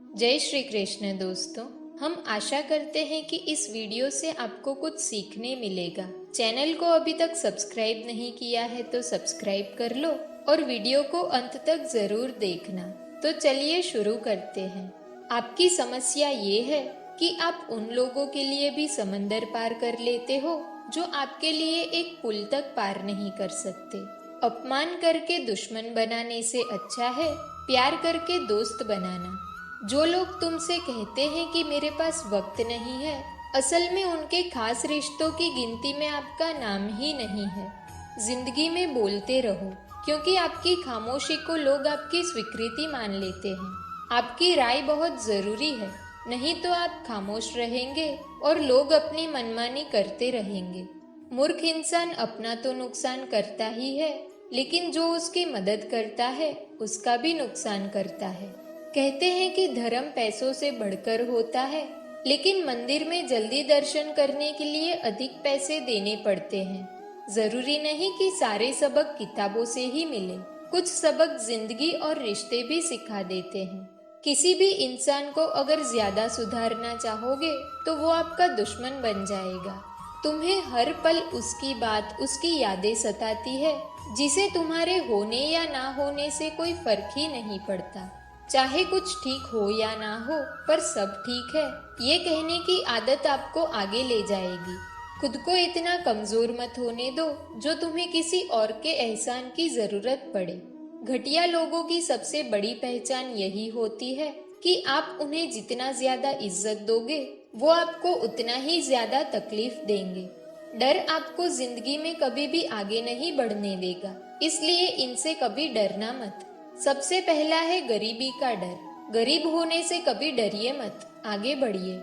जय श्री कृष्ण दोस्तों। हम आशा करते हैं कि इस वीडियो से आपको कुछ सीखने मिलेगा। चैनल को अभी तक सब्सक्राइब नहीं किया है तो सब्सक्राइब कर लो और वीडियो को अंत तक जरूर देखना। तो चलिए शुरू करते हैं। आपकी समस्या ये है कि आप उन लोगों के लिए भी समंदर पार कर लेते हो जो आपके लिए एक पुल तक पार नहीं कर सकते। अपमान करके दुश्मन बनाने से अच्छा है प्यार करके दोस्त बनाना। जो लोग तुमसे कहते हैं कि मेरे पास वक्त नहीं है, असल में उनके खास रिश्तों की गिनती में आपका नाम ही नहीं है। जिंदगी में बोलते रहो, क्योंकि आपकी खामोशी को लोग आपकी स्वीकृति मान लेते हैं। आपकी राय बहुत जरूरी है, नहीं तो आप खामोश रहेंगे और लोग अपनी मनमानी करते रहेंगे। मूर्ख इंसान अपना तो नुकसान करता ही है, लेकिन जो उसकी मदद करता है उसका भी नुकसान करता है। कहते हैं कि धर्म पैसों से बढ़कर होता है, लेकिन मंदिर में जल्दी दर्शन करने के लिए अधिक पैसे देने पड़ते हैं। जरूरी नहीं कि सारे सबक किताबों से ही मिले, कुछ सबक जिंदगी और रिश्ते भी सिखा देते हैं। किसी भी इंसान को अगर ज्यादा सुधारना चाहोगे तो वो आपका दुश्मन बन जाएगा। तुम्हें हर पल उसकी बात, उसकी यादें सताती है, जिसे तुम्हारे होने या ना होने से कोई फर्क ही नहीं पड़ता। चाहे कुछ ठीक हो या ना हो, पर सब ठीक है ये कहने की आदत आपको आगे ले जाएगी। खुद को इतना कमजोर मत होने दो जो तुम्हें किसी और के एहसान की जरूरत पड़े। घटिया लोगों की सबसे बड़ी पहचान यही होती है कि आप उन्हें जितना ज्यादा इज्जत दोगे वो आपको उतना ही ज्यादा तकलीफ देंगे। डर आपको जिंदगी में कभी भी आगे नहीं बढ़ने देगा, इसलिए इनसे कभी डरना मत। सबसे पहला है गरीबी का डर। गरीब होने से कभी डरिए मत, आगे बढ़िए।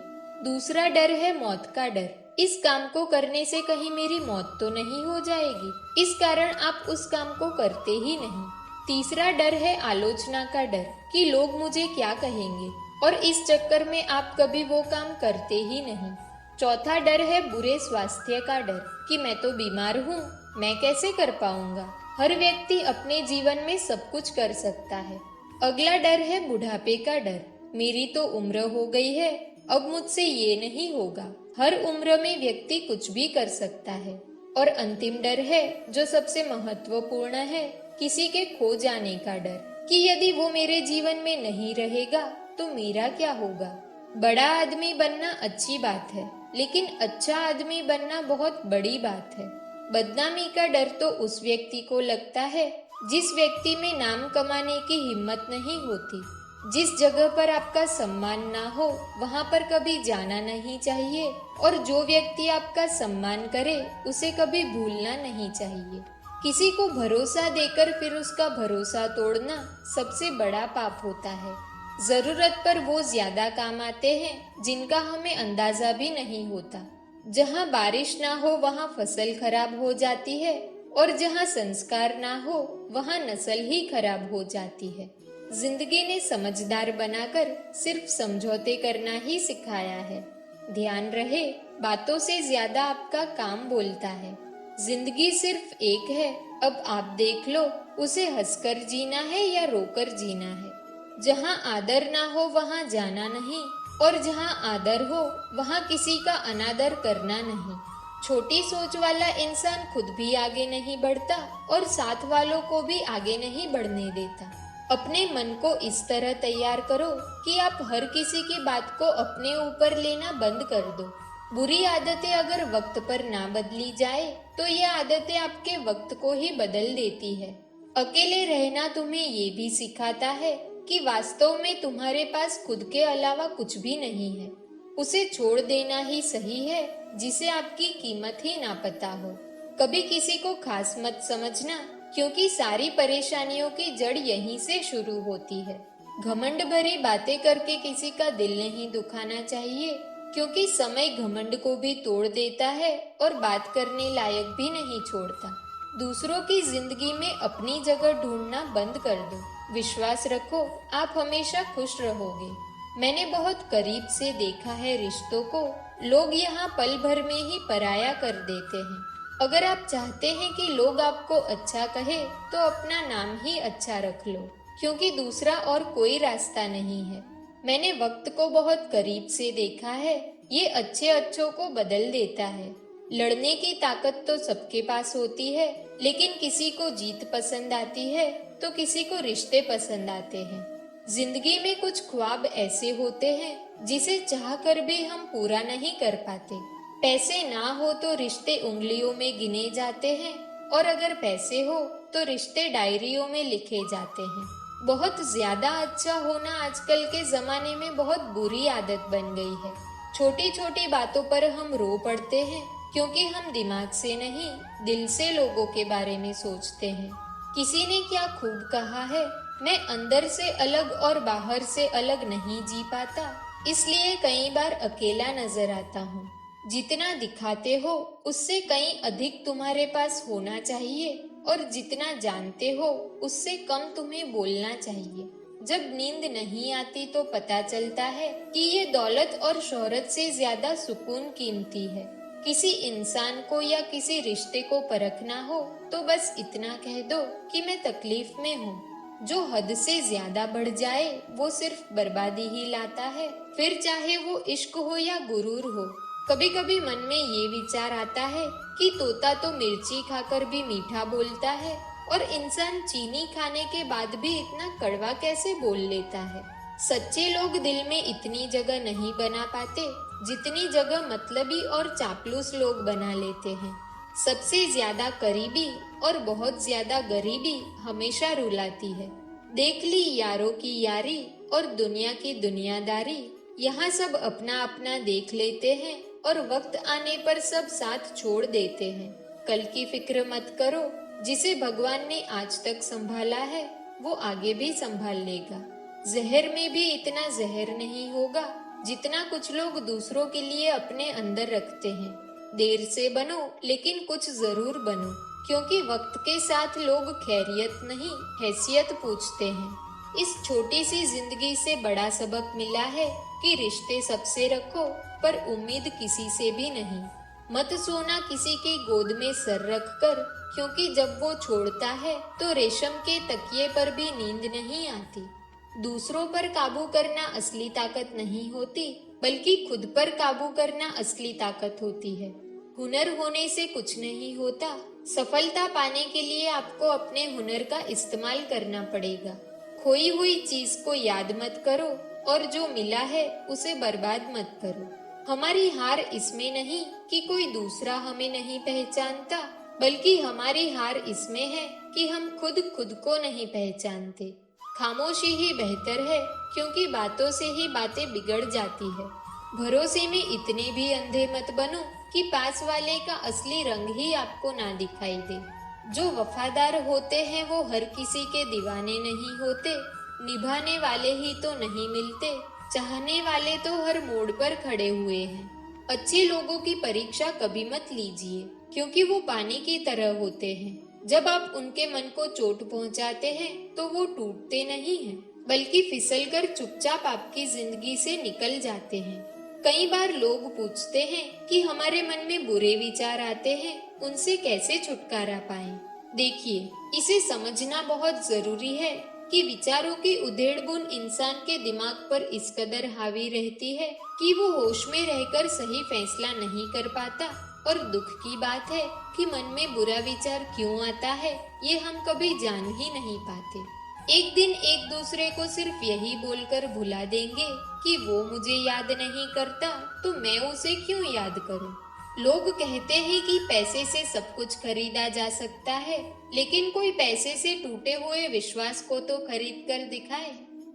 दूसरा डर है मौत का डर। इस काम को करने से कहीं मेरी मौत तो नहीं हो जाएगी, इस कारण आप उस काम को करते ही नहीं। तीसरा डर है आलोचना का डर कि लोग मुझे क्या कहेंगे, और इस चक्कर में आप कभी वो काम करते ही नहीं। चौथा डर है बुरे स्वास्थ्य का डर कि मैं तो बीमार हूँ, मैं कैसे कर पाऊंगा। हर व्यक्ति अपने जीवन में सब कुछ कर सकता है। अगला डर है बुढ़ापे का डर। मेरी तो उम्र हो गई है, अब मुझसे ये नहीं होगा। हर उम्र में व्यक्ति कुछ भी कर सकता है। और अंतिम डर है जो सबसे महत्वपूर्ण है, किसी के खो जाने का डर कि यदि वो मेरे जीवन में नहीं रहेगा तो मेरा क्या होगा। बड़ा आदमी बनना अच्छी बात है, लेकिन अच्छा आदमी बनना बहुत बड़ी बात है। बदनामी का डर तो उस व्यक्ति को लगता है जिस व्यक्ति में नाम कमाने की हिम्मत नहीं होती। जिस जगह पर आपका सम्मान ना हो वहां पर कभी जाना नहीं चाहिए, और जो व्यक्ति आपका सम्मान करे उसे कभी भूलना नहीं चाहिए। किसी को भरोसा देकर फिर उसका भरोसा तोड़ना सबसे बड़ा पाप होता है। जरूरत पर वो ज्यादा काम आते हैं जिनका हमें अंदाजा भी नहीं होता। जहाँ बारिश ना हो वहाँ फसल खराब हो जाती है, और जहाँ संस्कार ना हो वहाँ नस्ल ही खराब हो जाती है। जिंदगी ने समझदार बनाकर सिर्फ समझौते करना ही सिखाया है। ध्यान रहे, बातों से ज्यादा आपका काम बोलता है। जिंदगी सिर्फ एक है, अब आप देख लो उसे हंसकर जीना है या रोकर जीना है। जहाँ आदर ना हो वहाँ जाना नहीं, और जहाँ आदर हो वहाँ किसी का अनादर करना नहीं। छोटी सोच वाला इंसान खुद भी आगे नहीं बढ़ता और साथ वालों को भी आगे नहीं बढ़ने देता। अपने मन को इस तरह तैयार करो कि आप हर किसी की बात को अपने ऊपर लेना बंद कर दो। बुरी आदतें अगर वक्त पर ना बदली जाए तो ये आदतें आपके वक्त को ही बदल देती है। अकेले रहना तुम्हें ये भी सिखाता है कि वास्तव में तुम्हारे पास खुद के अलावा कुछ भी नहीं है। उसे छोड़ देना ही सही है जिसे आपकी कीमत ही ना पता हो। कभी किसी को खास मत समझना, क्योंकि सारी परेशानियों की जड़ यहीं से शुरू होती है। घमंड भरी बातें करके किसी का दिल नहीं दुखाना चाहिए, क्योंकि समय घमंड को भी तोड़ देता है और बात करने लायक भी नहीं छोड़ता। दूसरों की जिंदगी में अपनी जगह ढूंढना बंद कर दो। विश्वास रखो, आप हमेशा खुश रहोगे। मैंने बहुत करीब से देखा है रिश्तों को, लोग यहाँ पल भर में ही पराया कर देते हैं। अगर आप चाहते हैं कि लोग आपको अच्छा कहे तो अपना नाम ही अच्छा रख लो, क्योंकि दूसरा और कोई रास्ता नहीं है। मैंने वक्त को बहुत करीब से देखा है। ये अच्छे अच्छों को बदल देता है। लड़ने की ताकत तो सबके पास होती है, लेकिन किसी को जीत पसंद आती है तो किसी को रिश्ते पसंद आते हैं। जिंदगी में कुछ ख्वाब ऐसे होते हैं जिसे चाह कर भी हम पूरा नहीं कर पाते। पैसे ना हो तो रिश्ते उंगलियों में गिने जाते हैं, और अगर पैसे हो तो रिश्ते डायरियों में लिखे जाते हैं। बहुत ज्यादा अच्छा होना आजकल के जमाने में बहुत बुरी आदत बन गई है। छोटी छोटी बातों पर हम रो पड़ते हैं, क्योंकि हम दिमाग से नहीं, दिल से लोगों के बारे में सोचते हैं। किसी ने क्या खूब कहा है, मैं अंदर से अलग और बाहर से अलग नहीं जी पाता, इसलिए कई बार अकेला नजर आता हूँ। जितना दिखाते हो उससे कहीं अधिक तुम्हारे पास होना चाहिए, और जितना जानते हो उससे कम तुम्हें बोलना चाहिए। जब नींद नहीं आती तो पता चलता है कि ये दौलत और शोहरत से ज्यादा सुकून कीमती है। किसी इंसान को या किसी रिश्ते को परखना हो तो बस इतना कह दो कि मैं तकलीफ में हूँ। जो हद से ज्यादा बढ़ जाए वो सिर्फ बर्बादी ही लाता है, फिर चाहे वो इश्क हो या गुरूर हो। कभी कभी मन में ये विचार आता है कि तोता तो मिर्ची खाकर भी मीठा बोलता है, और इंसान चीनी खाने के बाद भी इतना कड़वा कैसे बोल लेता है। सच्चे लोग दिल में इतनी जगह नहीं बना पाते जितनी जगह मतलबी और चापलूस लोग बना लेते हैं। सबसे ज्यादा करीबी और बहुत ज्यादा गरीबी हमेशा रुलाती है। देख ली यारों की यारी और दुनिया की दुनियादारी, यहाँ सब अपना अपना देख लेते हैं और वक्त आने पर सब साथ छोड़ देते हैं। कल की फिक्र मत करो, जिसे भगवान ने आज तक संभाला है वो आगे भी संभाल लेगा। जहर में भी इतना जहर नहीं होगा जितना कुछ लोग दूसरों के लिए अपने अंदर रखते हैं। देर से बनो लेकिन कुछ जरूर बनो, क्योंकि वक्त के साथ लोग खैरियत नहीं हैसियत पूछते हैं। इस छोटी सी जिंदगी से बड़ा सबक मिला है कि रिश्ते सबसे रखो पर उम्मीद किसी से भी नहीं। मत सोना किसी की गोद में सर रख कर, क्योंकि जब वो छोड़ता है तो रेशम के तकिए पर भी नींद नहीं आती। दूसरों पर काबू करना असली ताकत नहीं होती, बल्कि खुद पर काबू करना असली ताकत होती है। हुनर होने से कुछ नहीं होता। सफलता पाने के लिए आपको अपने हुनर का इस्तेमाल करना पड़ेगा। खोई हुई चीज को याद मत करो, और जो मिला है उसे बर्बाद मत करो। हमारी हार इसमें नहीं कि कोई दूसरा हमें नहीं पहचानता, बल्कि हमारी हार इसमें है कि हम खुद को नहीं पहचानते। खामोशी ही बेहतर है, क्योंकि बातों से ही बातें बिगड़ जाती है। भरोसे में इतने भी अंधे मत बनो कि पास वाले का असली रंग ही आपको ना दिखाई दे। जो वफादार होते हैं वो हर किसी के दीवाने नहीं होते। निभाने वाले ही तो नहीं मिलते, चाहने वाले तो हर मोड़ पर खड़े हुए हैं। अच्छे लोगों की परीक्षा कभी मत लीजिए, क्योंकि वो पानी की तरह होते हैं। जब आप उनके मन को चोट पहुंचाते हैं तो वो टूटते नहीं हैं, बल्कि फिसलकर चुपचाप आपकी जिंदगी से निकल जाते हैं। कई बार लोग पूछते हैं कि हमारे मन में बुरे विचार आते हैं, उनसे कैसे छुटकारा पाएं? देखिए, इसे समझना बहुत जरूरी है कि विचारों की उधेड़-बुन इंसान के दिमाग पर इस कदर हावी रहती है कि वो होश में रहकर सही फैसला नहीं कर पाता। और दुख की बात है कि मन में बुरा विचार क्यों आता है, ये हम कभी जान ही नहीं पाते। एक दिन एक दूसरे को सिर्फ यही बोलकर भुला देंगे कि वो मुझे याद नहीं करता तो मैं उसे क्यों याद करूं। लोग कहते हैं कि पैसे से सब कुछ खरीदा जा सकता है, लेकिन कोई पैसे से टूटे हुए विश्वास को तो खरीद कर दिखाए।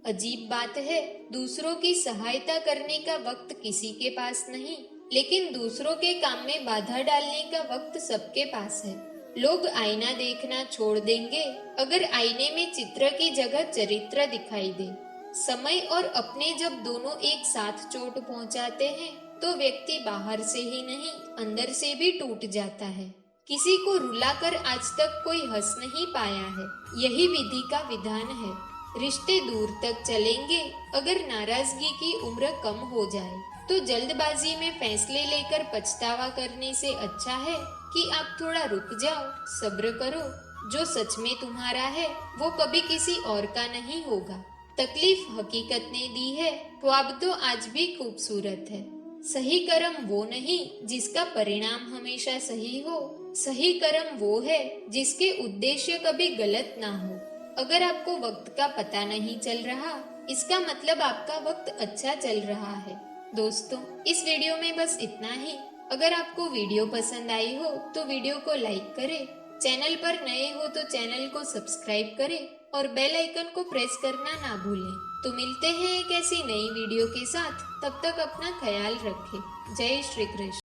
अजीब बात है, दूसरों की सहायता करने का वक्त किसी के पास नहीं, लेकिन दूसरों के काम में बाधा डालने का वक्त सबके पास है। लोग आईना देखना छोड़ देंगे अगर आईने में चित्र की जगह चरित्र दिखाई दे। समय और अपने जब दोनों एक साथ चोट पहुंचाते हैं तो व्यक्ति बाहर से ही नहीं अंदर से भी टूट जाता है। किसी को रुलाकर आज तक कोई हंस नहीं पाया है, यही विधि का विधान है। रिश्ते दूर तक चलेंगे अगर नाराजगी की उम्र कम हो जाए। तो जल्दबाजी में फैसले लेकर पछतावा करने से अच्छा है कि आप थोड़ा रुक जाओ, सब्र करो। जो सच में तुम्हारा है वो कभी किसी और का नहीं होगा। तकलीफ हकीकत ने दी है, ख्वाब तो आज भी खूबसूरत है। सही कर्म वो नहीं जिसका परिणाम हमेशा सही हो, सही कर्म वो है जिसके उद्देश्य कभी गलत ना हो। अगर आपको वक्त का पता नहीं चल रहा, इसका मतलब आपका वक्त अच्छा चल रहा है। दोस्तों, इस वीडियो में बस इतना ही। अगर आपको वीडियो पसंद आई हो तो वीडियो को लाइक करें, चैनल पर नए हो तो चैनल को सब्सक्राइब करें और बेल आइकन को प्रेस करना ना भूलें। तो मिलते हैं एक ऐसी नई वीडियो के साथ, तब तक अपना ख्याल रखें। जय श्री कृष्ण।